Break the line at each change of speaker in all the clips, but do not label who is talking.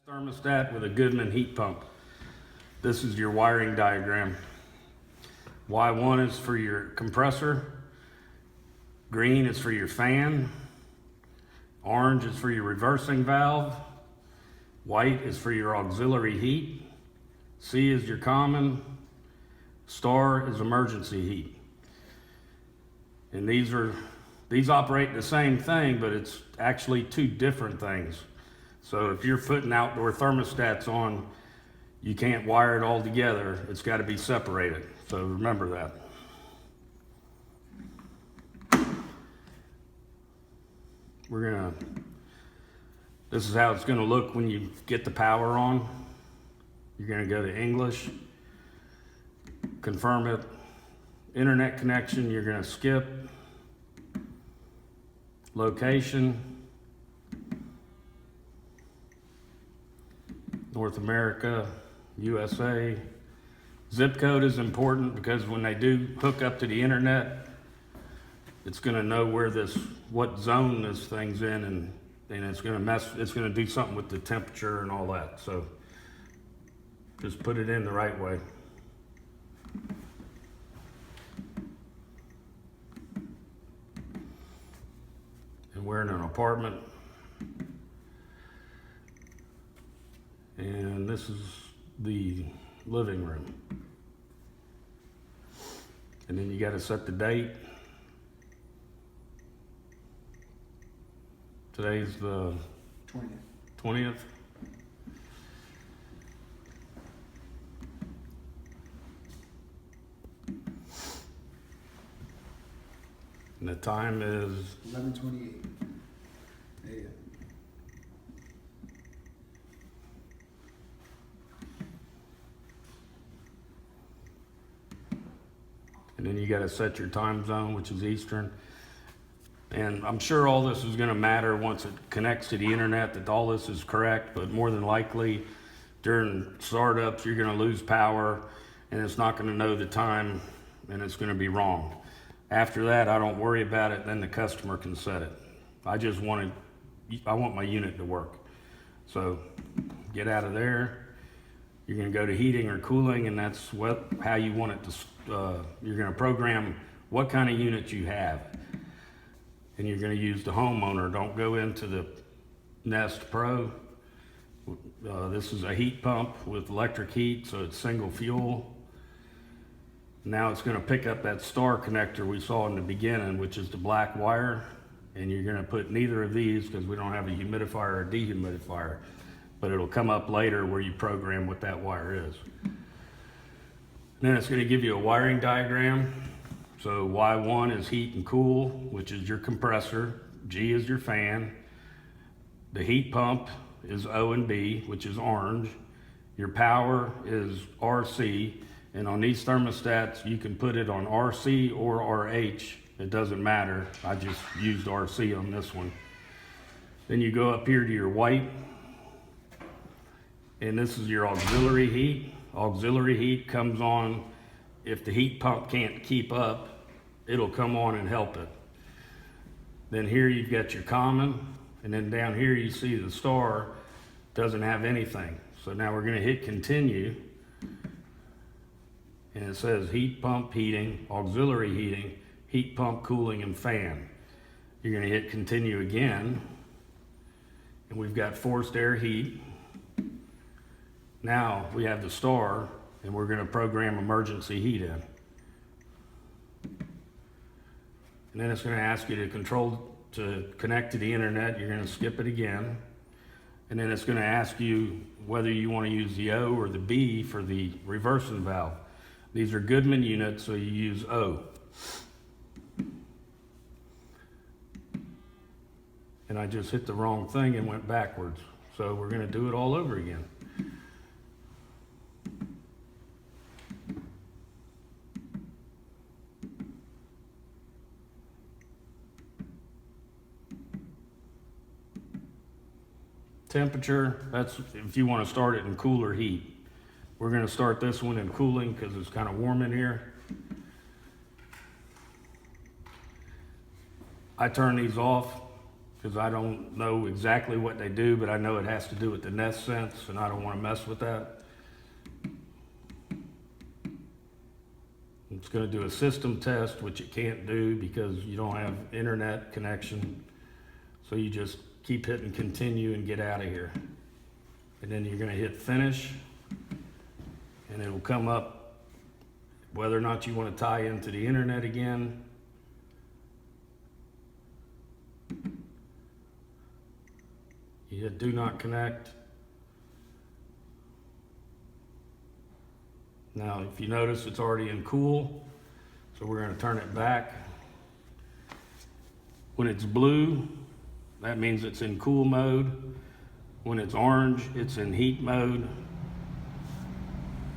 Thermostat with a Goodman heat pump. This is your wiring diagram. Y1 is for your compressor, green is for your fan, orange is for your reversing valve, white is for your auxiliary heat, C is your common, star is emergency heat. And these operate the same thing, but it's actually two different things. So if you're putting outdoor thermostats on, you can't wire it all together. It's got to be separated. So remember that. This is how it's going to look when you get the power on. You're going to go to English, confirm it, internet connection, you're going to skip, location, North America, USA. Zip code is important because when they do hook up to the internet, it's going to know what zone this thing's in, and it's going to do something with the temperature and all that. So just put it in the right way. And we're in an apartment. And this is the living room. And then you got to set the date. Today's the 20th. And the time is
11:28 a.m.
And then you got to set your time zone, which is Eastern. And I'm sure all this is going to matter once it connects to the internet, that all this is correct, but more than likely during startups, you're going to lose power and it's not going to know the time and it's going to be wrong. After that, I don't worry about it. Then the customer can set it. I want my unit to work. So get out of there. You're going to go to heating or cooling, and that's how you want it to, you're going to program what kind of unit you have. And you're going to use the homeowner. Don't go into the Nest Pro. This is a heat pump with electric heat, so it's single fuel. Now it's going to pick up that star connector we saw in the beginning, which is the black wire. And you're going to put neither of these because we don't have a humidifier or a dehumidifier. But it'll come up later where you program what that wire is. Then it's going to give you a wiring diagram. So Y1 is heat and cool, which is your compressor. G is your fan. The heat pump is O and B, which is orange. Your power is RC. And on these thermostats, you can put it on RC or RH. It doesn't matter. I just used RC on this one. Then you go up here to your white. And this is your auxiliary heat. Auxiliary heat comes on if the heat pump can't keep up, it'll come on and help it. Then here you've got your common, and then down here you see the star doesn't have anything. So now we're gonna hit continue, and it says heat pump heating, auxiliary heating, heat pump cooling, and fan. You're gonna hit continue again, and we've got forced air heat. Now we have the star, and we're going to program emergency heat in. And then it's going to ask you to connect to the internet. You're going to skip it again. And then it's going to ask you whether you want to use the O or the B for the reversing valve. These are Goodman units, so you use O. And I just hit the wrong thing and went backwards. So we're going to do it all over again. Temperature, that's if you want to start it in cool or heat. We're going to start this one in cooling because it's kind of warm in here. I turn these off because I don't know exactly what they do, but I know it has to do with the Nest Sense, and I don't want to mess with that. It's going to do a system test, which it can't do because you don't have internet connection. So you just keep hitting continue and get out of here. And then you're going to hit finish, and it'll come up whether or not you want to tie into the internet again. You hit do not connect. Now, if you notice, it's already in cool, so we're going to turn it back. When it's blue, that means it's in cool mode. When it's orange, it's in heat mode.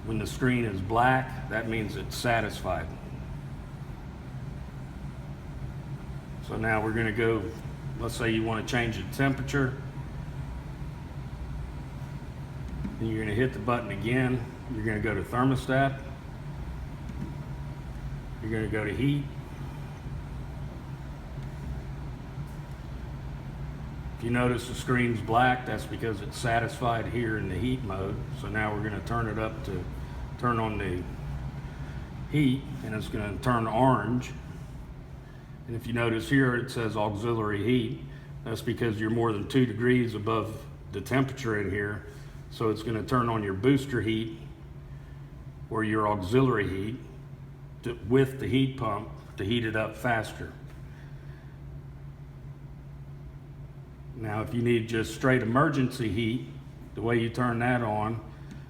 When the screen is black, that means it's satisfied. So now we're going to go, let's say you want to change the temperature. And you're going to hit the button again. You're going to go to thermostat. You're going to go to heat. If you notice the screen's black, that's because it's satisfied here in the heat mode. So now we're going to turn it up to turn on the heat, and it's going to turn orange. And if you notice here, it says auxiliary heat. That's because you're more than 2 degrees above the temperature in here. So it's going to turn on your booster heat or your auxiliary heat with the heat pump to heat it up faster. Now, if you need just straight emergency heat, the way you turn that on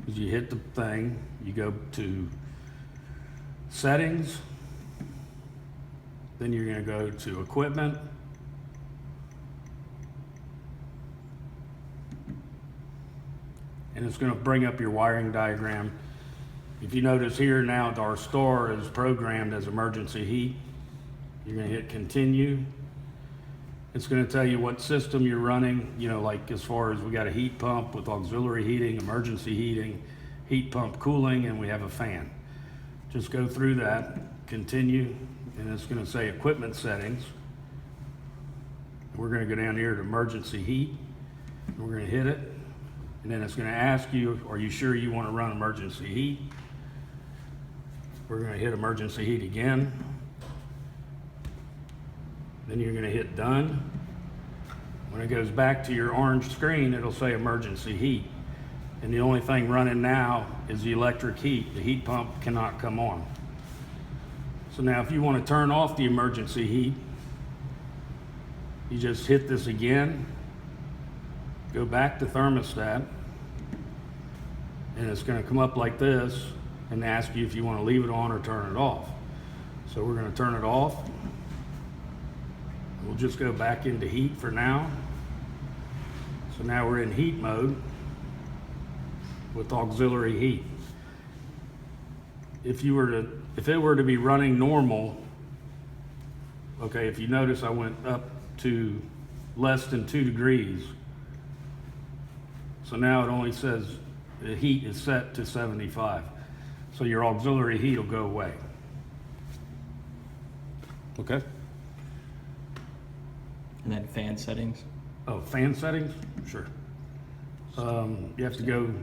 is you hit the thing, you go to settings, then you're going to go to equipment, and it's going to bring up your wiring diagram. If you notice here now, our store is programmed as emergency heat. You're going to hit continue. It's going to tell you what system you're running, you know, like as far as we got a heat pump with auxiliary heating, emergency heating, heat pump cooling, and we have a fan. Just go through that, continue, and it's going to say equipment settings. We're going to go down here to emergency heat. We're going to hit it, and then it's going to ask you, are you sure you want to run emergency heat? We're going to hit emergency heat again. Then you're going to hit done. When it goes back to your orange screen, it'll say emergency heat. And the only thing running now is the electric heat. The heat pump cannot come on. So now if you want to turn off the emergency heat, you just hit this again, go back to thermostat, and it's going to come up like this and ask you if you want to leave it on or turn it off. So we're going to turn it off. We'll just go back into heat for now. So now we're in heat mode with auxiliary heat. If it were to be running normal, okay, if you notice I went up to less than 2 degrees. So now it only says the heat is set to 75. So your auxiliary heat will go away. Okay?
And then fan settings.
Oh, fan settings? Sure. You have to go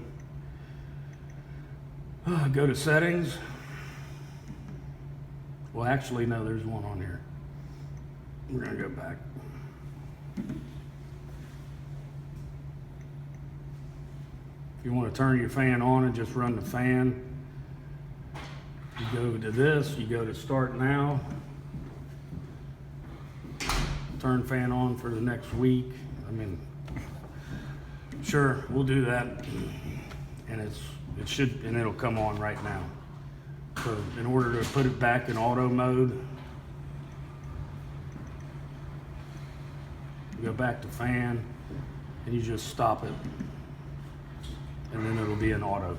to settings. Well, actually, no, there's one on here. We're going to go back. If you want to turn your fan on and just run the fan, you go to this, you go to start now. Turn fan on for the next week. I mean, sure, we'll do that. And it'll come on right now. So in order to put it back in auto mode, you go back to fan and you just stop it. And then it'll be in auto.